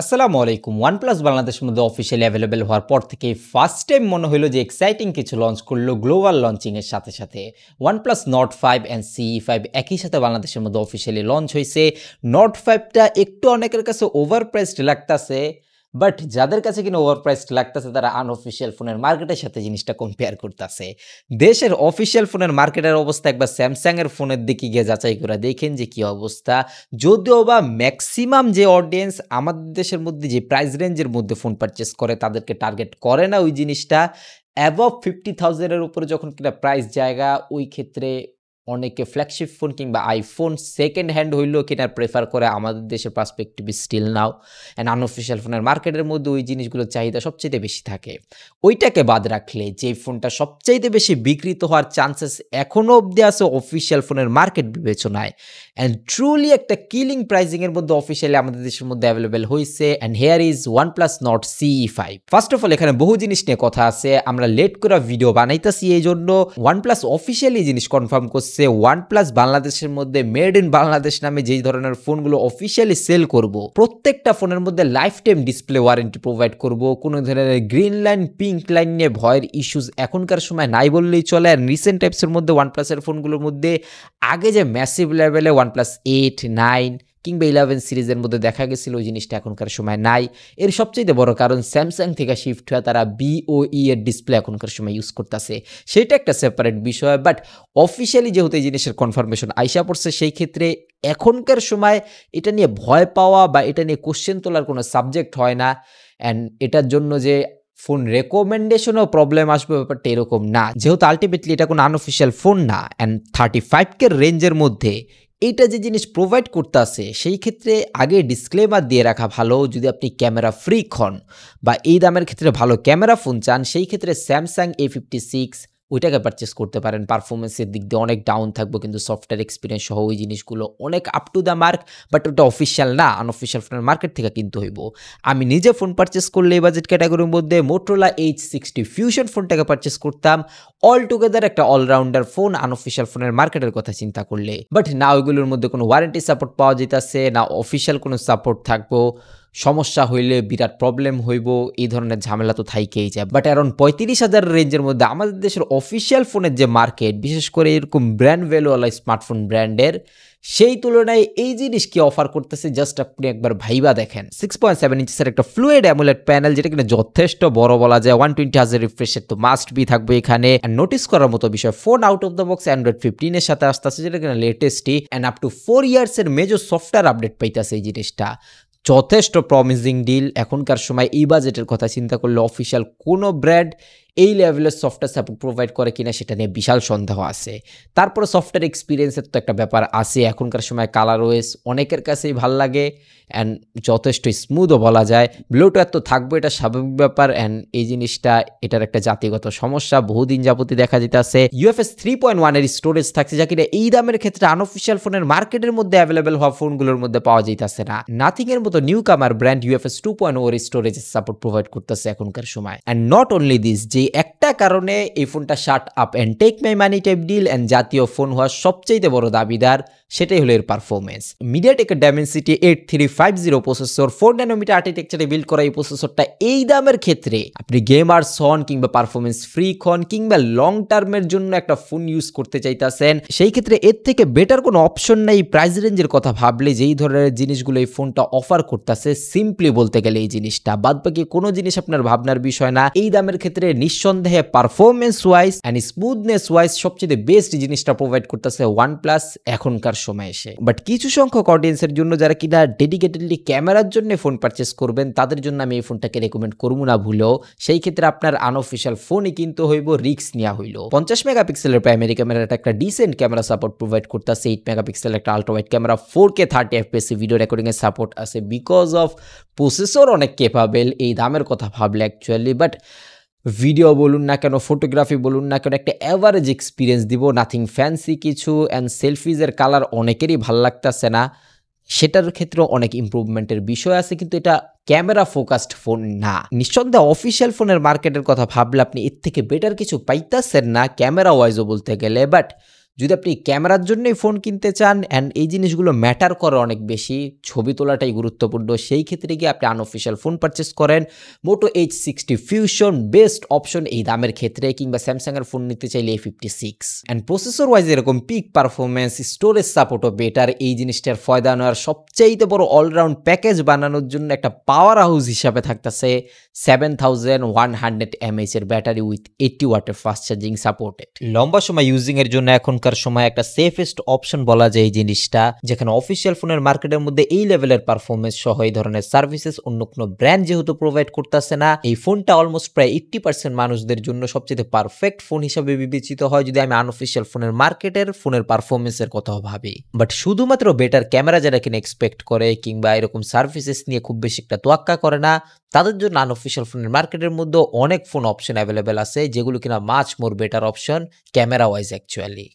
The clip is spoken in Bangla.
আসসালামু আলাইকুম। OnePlus বাংলাদেশের মধ্যে অফিসিয়ালি অ্যাভেলেবল হওয়ার পর থেকে ফার্স্ট টাইম মনে হলো যে এক্সাইটিং কিছু লঞ্চ করলো গ্লোবাল লঞ্চিং এর সাথে সাথে। OnePlus Nord 5 and CE5 একই সাথে বাংলাদেশের মধ্যে অফিসিয়ালি লঞ্চ হয়েছে। Nord 5টা একটু অনেকের কাছে ওভারপ্রাইসড লাগতাছে, বাট যাদের কাছে কিনা ওভারপ্রাইসড লাগতাছে তারা আনঅফিসিয়াল ফোনের মার্কেটের সাথে জিনিসটা কম্পেয়ার করতেছে। দেশের অফিসিয়াল ফোনের মার্কেটের অবস্থা একবার স্যামসাং এর ফোনের দিকে গিয়ে যাচাই করে দেখেন যে কি অবস্থা। যদিও বা ম্যাক্সিমাম যে অডিয়েন্স আমাদের দেশের মধ্যে যে প্রাইস রেঞ্জের মধ্যে ফোন পারচেস করে তাদেরকে টার্গেট করে না ওই জিনিসটা। অ্যাবভ 50,000 এর উপরে যখন কিনা প্রাইস জায়গা, ওই ক্ষেত্রে অনেকে ফ্ল্যাগশিপ ফোন কিংবা আইফোন সেকেন্ড হ্যান্ড হইলেও কেনার প্রেফার করে আমাদের দেশের perspective still now. And unofficial ফোনের মার্কেটের মধ্যে ওই জিনিসগুলোর চাহিদা সবচেয়ে বেশি থাকে। ওইটাকে বাদ রাখলে যে ফোনটা সবচাইতে বেশি বিক্রিত হওয়ার চান্সেস এখনও অবধি আছে অফিসিয়াল ফোনের মার্কেট বিবেচনায়, অ্যান্ড ট্রুলি একটা কিলিং প্রাইসিংয়ের মধ্যে অফিসিয়ালি আমাদের দেশের মধ্যে অ্যাভেলেবেল হয়েছে। And hair is OnePlus Nord CE5। First of all এখানে বহু জিনিস নিয়ে কথা আছে, আমরা লেট করে ভিডিও বানাইতেছি এই জন্য। OnePlus অফিসিয়ালি জিনিস কনফার্ম করছে OnePlus বাংলাদেশের মধ্যে মেড ইন বাংলাদেশ নামে যেই ধরনের ফোনগুলো অফিসিয়ালি সেল করব, প্রত্যেকটা ফোনের মধ্যে life time display warranty provide করব। কোনো ধরনের গ্রিন লাইন পিঙ্ক লাইন নিয়ে ভয়ের ইস্যুস এখনকার সময় নাই বললেই চলে। আর রিসেন্ট টাইপসের মধ্যে OnePlus-এর ফোনগুলোর মধ্যে আগে যে ম্যাসিভ লেভেলে OnePlus 8, 9 কিংবা 11 সিরিজের মধ্যে দেখা গেছিল, ওই জিনিসটা এখনকার সময় নাই। এর সবচেয়ে বড় কারণ স্যামসাং থেকে শিফট হয়ে তারা BOE এর ডিসপ্লে এখনকার সময় ইউজ করতেছে, সেটা একটা সেপারেট বিষয়। বাট অফিসিয়ালি যেহেতু এই জিনিসের কনফার্মেশন আইসা পড়ছে, সেই ক্ষেত্রে এখনকার সময় এটা নিয়ে ভয় পাওয়া বা এটা নিয়ে কোশ্চেন তোলার কোনো সাবজেক্ট হয় না। অ্যান্ড এটার জন্য যে ফোন রেকমেন্ডেশনও প্রবলেম আসবে ব্যাপারটা এরকম না, যেহেতু আলটিমেটলি এটা কোনো আনঅফিসিয়াল ফোন না। অ্যান্ড 35K রেঞ্জের মধ্যে এইটা যে জিনিস প্রোভাইড করতে আছে, সেই ক্ষেত্রে আগে ডিসক্লেমার দিয়ে রাখা ভালো। যদি আপনি ক্যামেরা ফ্রিক হন বা এই দামের ক্ষেত্রে ভালো ক্যামেরা ফোন চান, সেই ক্ষেত্রে স্যামসাং A56 ওইটাকে পারচেস করতে পারেন। পারফরমেন্সের দিক দিয়ে অনেক ডাউন থাকবে, কিন্তু সফটওয়্যার এক্সপিরিয়েন্স সহ ওই জিনিসগুলো অনেক up to the mark. But ওটা অফিসিয়াল না, আনঅফিসিয়াল ফোনের মার্কেট থেকে কিনতে হইব। আমি নিজে ফোন পারচেস করলে এই বাজেট ক্যাটাগরির মধ্যে Motorola H60 Fusion ফোনটাকে পারচেস করতাম। অল টুগেদার একটা অলরাউন্ডার ফোন আনঅফিসিয়াল ফোনের মার্কেটের কথা চিন্তা করলে। বাট না ওইগুলোর মধ্যে কোনো ওয়ারেন্টি সাপোর্ট পাওয়া যেতেছে না, অফিসিয়াল কোনো সাপোর্ট থাকবো। সমস্যা হইলে বিরাট প্রবলেম হইব, এই ধরনের ঝামেলা তো থাইকেই যায়। বাট অ্যারাউন্ড 35,000 রেঞ্জের মধ্যে আমাদের দেশের অফিসিয়াল ফোনের যে মার্কেট, বিশেষ করে এরকম ব্র্যান্ড ভ্যালুওয়ালা স্মার্টফোন ব্র্যান্ডের, সেই তুলনায় এই জিনিস কি অফার করতেছে জাস্ট আপনি একবার ভাইবা দেখেন। 6.7 ইঞ্চের একটা ফ্লুইড অ্যামোলেড প্যানেল, যেটা কিনা যথেষ্ট বড় বলা যায়। 120Hz রিফ্রেশের তো মাস্ট বি থাকবে এখানে। নোটিস করার মতো বিষয়, phone out of the box Android 15 এর সাথে আসতেছে, যেটা কিনা লেটেস্টই। অ্যান্ড আপ টু 4 ইয়ার্সের মেজর সফটওয়্যার আপডেট পাইতেছে এই জিনিসটা। যথেষ্ট প্রমিজিং ডিল। এখনকার সময় এই বাজেটের কথা চিন্তা করলে অফিসিয়াল কোনো ব্র্যান্ড এই লেভেলের সফটওয়্যার সাপোর্ট প্রোভাইড করে কিনা সেটা নিয়ে বিশাল সন্দেহ আছে। তারপরে সফটওয়্যার এক্সপিরিয়েন্সের তো একটা ব্যাপার আছে। এখনকার সময় কালার ওএস অনেকের কাছেই ভাল লাগে, অ্যান্ড যথেষ্ট স্মুথও বলা যায়। ব্লুটুথ তো থাকবে, এটা স্বাভাবিক ব্যাপার। অ্যান্ড এই জিনিসটা এটার একটা জাতিগত সমস্যা, বহুদিন যাবতই দেখা যেতেছে। UFS 3.1 এর স্টোরেজ থাকছে, যা কিনা এই দামের ক্ষেত্রে আনঅফিসিয়াল ফোনের মার্কেটের মধ্যে অ্যাভেলেবেল হওয়া ফোনগুলোর মধ্যে পাওয়া যাইতেছে না। নাথিং এর মতো নিউ কামার ব্র্যান্ড UFS 2.0 এর স্টোরেজের সাপোর্ট প্রোভাইড করতেছে এখনকার সময়। অ্যান্ড নট অনলি দিস, যে একটা কারণে এই ফোনটা shut up and take my money type deal and জাতীয় ফোন হওয়ার সবচেয়ে বড় দাবিদার, সেটাই হলো এর পারফরমেন্স। মিডিয়াটেকের Dimensity 8350 প্রসেসর, 4 ন্যানোমিটার আর্কিটেকচারে বিল্ড করা এই প্রসেসরটা এই দামের ক্ষেত্রে আপনি গেমার্স হন কিংবা পারফরমেন্স ফ্রিক হন কিংবা লং টার্মের জন্য একটা ফোন ইউজ করতে চাইতেছেন, সেই ক্ষেত্রে এর থেকে বেটার কোনো অপশন নেই। প্রাইস রেঞ্জের কথা ভাবলে যেই ধরনের জিনিসগুলো এই ফোনটা অফার করতেছে, সিম্পলি বলতে গেলে এই জিনিসটা, বাদ বাকি কোনো জিনিস আপনার ভাবনার বিষয় না। এই দামের ক্ষেত্রে নিঃসন্দেহে performance wise and smoothness wise সবচেয়ে বেস্ট জিনিসটা প্রোভাইড করতেছে OnePlus এখনকার সময় এসে। বাট কিছু সংখ্যক অডিয়েন্সের জন্য যারা কিনা ডেডিকেটেডলি ক্যামেরার জন্য ফোন পারচেস করবেন, তাদের জন্য আমি এই ফোনটাকে রেকমেন্ড করবো না ভুলেও। সেই ক্ষেত্রে আপনার আনঅফিসিয়াল ফোনই কিন্তু হইব, রিস্ক নেওয়া হইল। 50 মেগাপিক্সেলের প্রাইমারি ক্যামেরাটা একটা ডিসেন্ট ক্যামেরা সাপোর্ট প্রোভাইড করতেছে। 8 মেগাপিক্সেলের একটা ultra wide camera, 4K 30 FPS video recording এর সাপোর্ট আছে বিকজ অফ প্রসেসর অনেক কেপাবেল এই দামের কথা ভাবলে অ্যাকচুয়ালি। বাট ভিডিও বলুন না কেন, ফটোগ্রাফি বলুন না কেন, একটা অ্যাভারেজ এক্সপিরিয়েন্স দিব, নাথিং ফ্যান্সি কিছু। অ্যান্ড সেলফিজের কালার অনেকেরই ভাল লাগতেছে না, সেটার ক্ষেত্রেও অনেক ইমপ্রুভমেন্টের বিষয় আছে, কিন্তু এটা ক্যামেরা ফোকাসড ফোন না। নিঃসন্দেহে অফিসিয়াল ফোনের মার্কেটের কথা ভাবলে আপনি এর থেকে বেটার কিছু পাইতেছেন না ক্যামেরা ওয়াইজও বলতে গেলে। বাট যদি আপনি ক্যামেরার জন্যই ফোন কিনতে চান অ্যান্ড এই জিনিসগুলো ম্যাটার করে অনেক বেশি, ছবি তোলাটাই গুরুত্বপূর্ণ, সেই ক্ষেত্রে গিয়ে আপনি আনঅফিসিয়াল ফোন পারচেস করেন। মোটো H60 ফিউশন বেস্ট অপশন এই দামের ক্ষেত্রে, কিংবা স্যামসাংয়ের ফোন নিতে চাইলে A56 অ্যান্ড প্রসেসর ওয়াইজ এরকম পিক পারফরমেন্স, স্টোরেজ সাপোর্টও বেটার। এই জিনিসটার ফয়দা নেওয়ার সবচাইতে বড় অলরাউন্ড প্যাকেজ বানানোর জন্য একটা পাওয়ার হাউস হিসাবে থাকতেছে 7100 mAh এর ব্যাটারি উইথ 80 ওয়াটের ফাস্ট চার্জিং সাপোর্টেড। লম্বা সময় ইউজিং এর জন্য এখনকার সময় একটা সেফেস্ট অপশন বলা যায় এই জিনিসটা, যেখানে অফিসিয়াল ফোনের মার্কেটের মধ্যে এই লেভেলের পারফরমেন্স সহ এই ধরনের সার্ভিসেস অন্য কোনো ব্র্যান্ড যেহেতু প্রোভাইড করতেছে না, এই ফোনটা অলমোস্ট প্রায় 80% মানুষদের জন্য সবচেয়ে পারফেক্ট ফোন হিসাবে বিবেচিত হয় যদি আমি আনঅফিসিয়াল ফোনের মার্কেটের ফোনের পারফরমেন্সের কথা ভাবি। বাট শুধুমাত্র বেটার ক্যামেরা যারা কিনা এক্সপেক্ট করে কিংবা এরকম সার্ভিসেস নিয়ে খুব বেশি একটা তোয়াক্কা করে না, তাদের জন্য আনঅফিসিয়াল ফোনের মার্কেটের মধ্যে অনেক ফোন অপশন অ্যাভেলেবেল আছে যেগুলো কিনা much more better option camera wise actually.